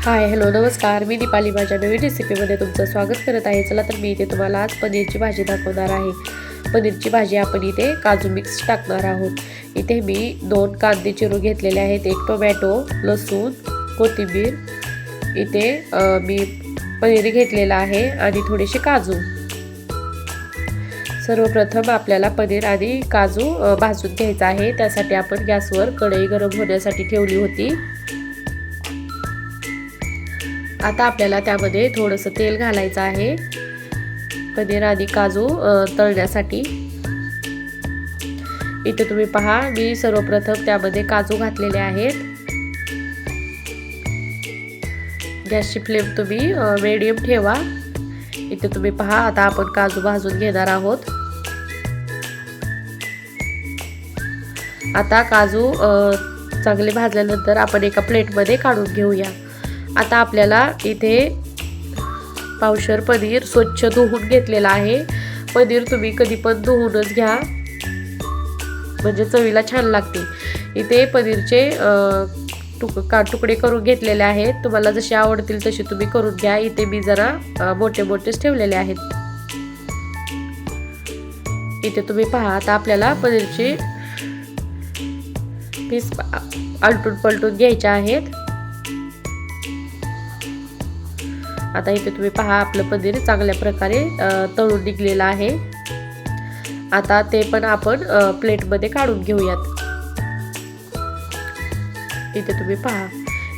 Hi hello नमस्कार, मी दीपाली माझ्या नवीन रेसिपीमध्ये तुमचं स्वागत करत आहे. चला तर मी इथे तुम्हाला आज पनीरची भाजी दाखवणार आहे. पनीरची भाजी आपण इथे काजू मिक्स टाकणार आहोत. इथे मी 2 कांदे चिरून घेतलेले आहेत, 1 टोमॅटो, लसूण, कोथिंबीर, इथे मी पनीर घेतलेला आहे आणि थोडेसे काजू. सर्वप्रथम आपल्याला पनीर आणि काजू भाजून घ्यायचा आहे. त्यासाठी आपण गॅसवर कढई गरम होण्यासाठी ठेवली होती. आता आपल्याला त्यामध्ये थोडंसं तेल घालायचं आहे पनीर आणि काजू तळण्यासाठी. इथे तुम्ही पहा, मी सर्वप्रथम त्यामध्ये काजू घातलेले आहेत. गॅसची फ्लेम तुम्ही मीडियम ठेवा. इथे तुम्ही पहा, आता आपण काजू भाजून घेणार आहोत. आता काजू चांगले भाजल्यानंतर आपण एका प्लेटमध्ये काढून घेऊया. आता आपल्याला इथे पावशर पनीर स्वच्छ धुवून घेतलेला आहे. पनीर तुम्ही कधी पण धुवूनच घ्या, म्हणजे चवीला छान लागते. इथे पनीरचे तुकडे करून घेतलेले आहेत. तुम्हाला जसे आवडतील तसे तुम्ही करून घ्या. इथे मी जरा मोठे मोठेच ठेवलेले आहेत. इथे तुम्ही पहा, आता आपल्याला पनीरचे पीस आलटून पलटून घ्यायचे आहेत. आता इथे तुम्ही पहा, आपलं पनीर चांगल्या प्रकारे तळून निघलेलं आहे. आता ते पण आपण प्लेटमध्ये काढून घेऊयात. इथे तुम्ही पहा,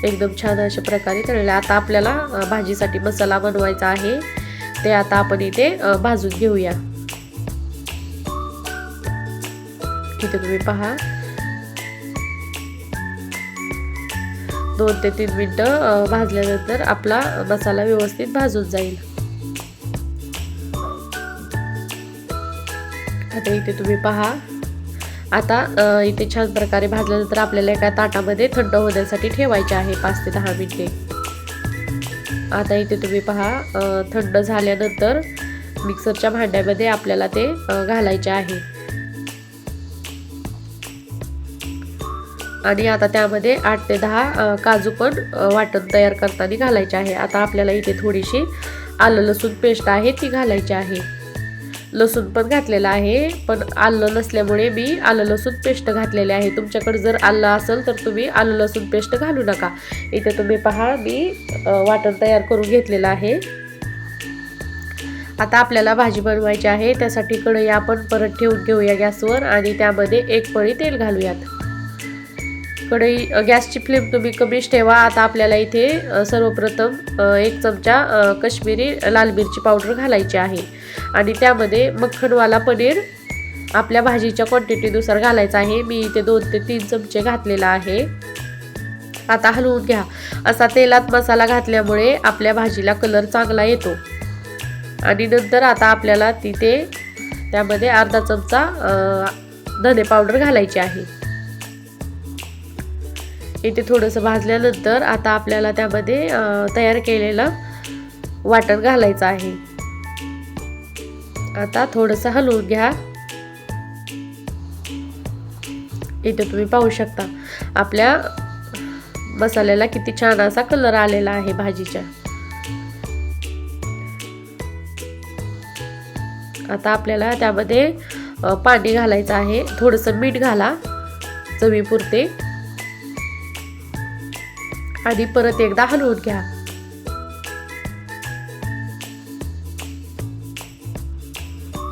एकदम छान अशा प्रकारे तळले. आता आपल्याला भाजीसाठी मसाला बनवायचा आहे. ते आता आपण इथे भाजून घेऊया. इथे तुम्ही पहा, 2 ते 3 मिनिटं भाजल्यानंतर आपला मसाला व्यवस्थित भाजून जाईल. आता इथे तुम्ही पहा, आता इथे छान प्रकारे भाजल्यानंतर आपल्याला एका ताटामध्ये थंड होण्यासाठी ठेवायचे आहे 5 ते 10 मिनिटे. आता इथे तुम्ही पहा, थंड झाल्यानंतर मिक्सरच्या भांड्यामध्ये आपल्याला ते घालायचे आहे. आणि आता त्यामध्ये 8 ते 10 काजू पण वाटण तयार करताना घालायचे आहे. आता आपल्याला इथे थोडीशी आलं लसूण पेस्ट आहे ती घालायची आहे. लसूण पण घातलेला आहे, पण आलं नसल्यामुळे मी आलं लसूण पेस्ट घातलेले आहे. तुमच्याकडे जर आलं असेल तर तुम्ही आलं लसूण पेस्ट घालू नका. इथे तुम्ही पहा, मी वाटण तयार करून घेतलेलं आहे. आता आपल्याला भाजी बनवायची आहे. त्यासाठी कढई आपण परत ठेवून घेऊया गॅसवर आणि त्यामध्ये 1 पळी तेल घालूयात. कढई गॅसची फ्लेम तुम्ही कमीच ठेवा. आता आपल्याला इथे सर्वप्रथम 1 चमचा काश्मीरी लाल मिरची पावडर घालायची आहे आणि त्यामध्ये मक्खनवाला पनीर आपल्या भाजीच्या क्वांटिटीनुसार घालायचा आहे. मी इथे 2 ते 3 चमचे घातलेला आहे. आता हलवून घ्या. असा तेलात मसाला घातल्यामुळे आपल्या भाजीला कलर चांगला येतो. आणि नंतर आता आपल्याला तिथे त्यामध्ये अर्धा चमचा धने पावडर घालायची आहे. इथे थोडंसं भाजल्यानंतर आता आपल्याला त्यामध्ये तयार केलेलं वाटण घालायचं आहे. आता थोडंसं हलवून घ्या. इथे तुम्ही पाहू शकता, आपल्या मसाल्याला किती छान असा कलर आलेला आहे भाजीच्या. आता आपल्याला त्यामध्ये पाणी घालायचं आहे. थोडंसं मीठ घाला चवीपुरते आणि परत एकदा हलवून घ्या.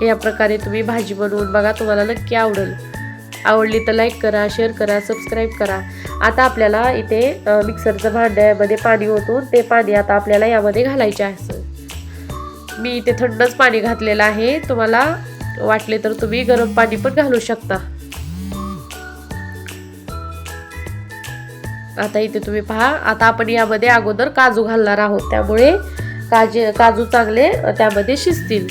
या प्रकारे तुम्ही भाजी बनवून बघा, तुम्हाला नक्की आवडेल. आवडली तर लाईक करा, शेअर करा, सबस्क्राईब करा. आता आपल्याला इथे मिक्सरच्या भांड्यामध्ये पाणी ओतून ते पाणी आता आपल्याला यामध्ये घालायचे आहे. मी इथे थंडच पाणी घातलेलं आहे. तुम्हाला वाटले तर तुम्ही गरम पाणी पण घालू शकता. आता इथे तुम्ही पहा, आता आपण यामध्ये अगोदर काजू घालणार आहोत, त्यामुळे काजू चांगले त्यामध्ये शिजतील.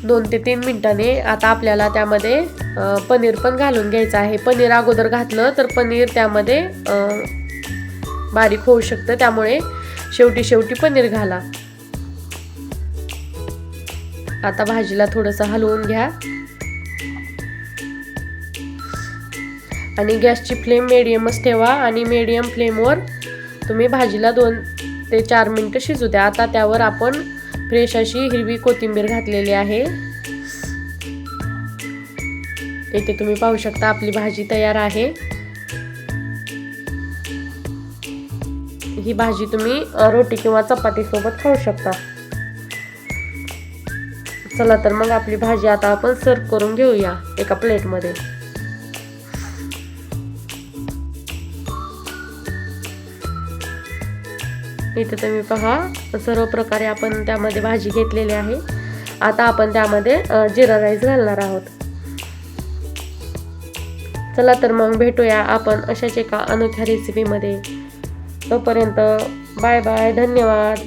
दोन ते 3 मिनिटांनी आता आपल्याला त्यामध्ये पनीर पण घालून घ्यायचं आहे. पनीर अगोदर घातलं तर पनीर त्यामध्ये बारीक होऊ शकतं, त्यामुळे शेवटी पनीर घाला. आता भाजीला थोडंसं हलवून घ्या. आणि गॅसची फ्लेम मिडियमच ठेवा आणि मिडियम फ्लेमवर तुम्ही भाजीला 2 ते 4 मिनिटं शिजू द्या. आता त्यावर आपण फ्रेश अशी हिरवी कोथिंबीर घातलेली आहे. इथे तुम्ही पाहू शकता आपली भाजी तयार आहे. ही भाजी तुम्ही रोटी किंवा चपाती सोबत खाऊ शकता. चला तर मग आपली भाजी आता आपण सर्व करून घेऊया एका प्लेटमध्ये. इथे तुम्ही पहा सर्व प्रकारे आपण त्यामध्ये भाजी घेतलेली आहे. आता आपण त्यामध्ये जिरा राईस घालणार आहोत. चला तर मग भेटूया आपण अशाच एका अनोख्या रेसिपीमध्ये. तोपर्यंत बाय बाय, धन्यवाद.